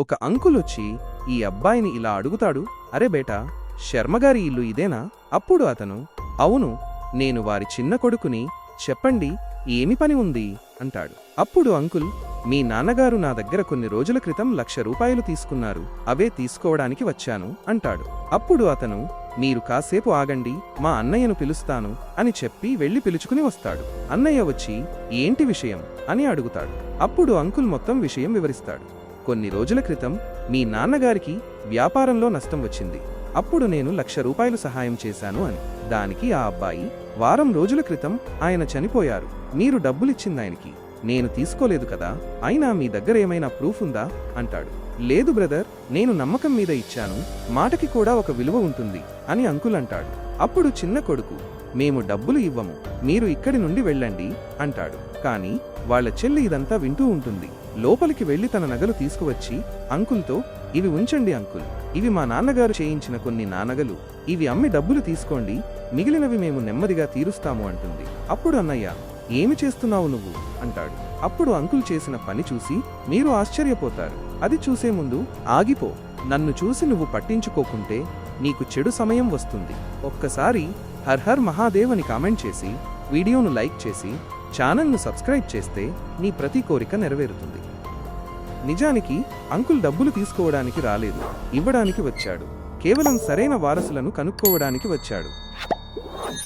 ఒక అంకుల్ వచ్చి ఈ అబ్బాయిని ఇలా అడుగుతాడు, అరే బేటా, శర్మగారి ఇల్లు ఇదేనా? అప్పుడు అతను, అవును, నేను వారి చిన్న కొడుకుని, చెప్పండి ఏమి పని ఉంది అంటాడు. అప్పుడు అంకుల్, మీ నాన్నగారు నా దగ్గర కొన్ని రోజుల క్రితం ₹1,00,000 తీసుకున్నారు, అవే తీసుకోవడానికి వచ్చాను అంటాడు. అప్పుడు అతను, మీరు కాసేపు ఆగండి, మా అన్నయ్యను పిలుస్తాను అని చెప్పి వెళ్లి పిలుచుకుని వస్తాడు. అన్నయ్య వచ్చి ఏంటి విషయం అని అడుగుతాడు. అప్పుడు అంకుల్ మొత్తం విషయం వివరిస్తాడు. కొన్ని రోజుల క్రితం మీ నాన్నగారికి వ్యాపారంలో నష్టం వచ్చింది, అప్పుడు నేను ₹1,00,000 సహాయం చేశాను అని. దానికి ఆ అబ్బాయి, వారం రోజుల క్రితం ఆయన చనిపోయారు, మీరు డబ్బులిచ్చిందాయనికి నేను తీసుకోలేదు కదా, అయినా మీ దగ్గర ఏమైనా ప్రూఫ్ ఉందా అంటాడు. లేదు బ్రదర్, నేను నమ్మకం మీద ఇచ్చాను, మాటకి కూడా ఒక విలువ ఉంటుంది అని అంకుల్ అంటాడు. అప్పుడు చిన్న కొడుకు, మేము డబ్బులు ఇవ్వము, మీరు ఇక్కడి నుండి వెళ్ళండి అంటాడు. కాని వాళ్ల చెల్లి ఇదంతా వింటూ ఉంటుంది. లోపలికి వెళ్లి తన నగలు తీసుకువచ్చి అంకుల్తో, ఇవి ఉంచండి అంకుల్, ఇవి మా నాన్నగారు చేయించిన కొన్ని నానగలు, ఇవి అమ్మి డబ్బులు తీసుకోండి, మిగిలినవి మేము నెమ్మదిగా తీరుస్తాము అంటుంది. అప్పుడు అన్నయ్య, ఏమి చేస్తున్నావు నువ్వు అంటాడు. అప్పుడు అంకుల్ చేసిన పని చూసి మీరు ఆశ్చర్యపోతారు. అది చూసే ముందు ఆగిపో, నన్ను చూసి నువ్వు పట్టించుకోకుంటే నీకు చెడు సమయం వస్తుంది. ఒక్కసారి హర్ హర్ మహాదేవ్ అని కామెంట్ చేసి, వీడియోను లైక్ చేసి, ఛానల్ను సబ్స్క్రైబ్ చేస్తే నీ ప్రతి కోరిక నెరవేరుతుంది. నిజానికి అంకుల్ డబ్బులు తీసుకోవడానికి రాలేదు, ఇవ్వడానికి వచ్చాడు. కేవలం సరైన వారసులను కనుక్కోవడానికి వచ్చాడు.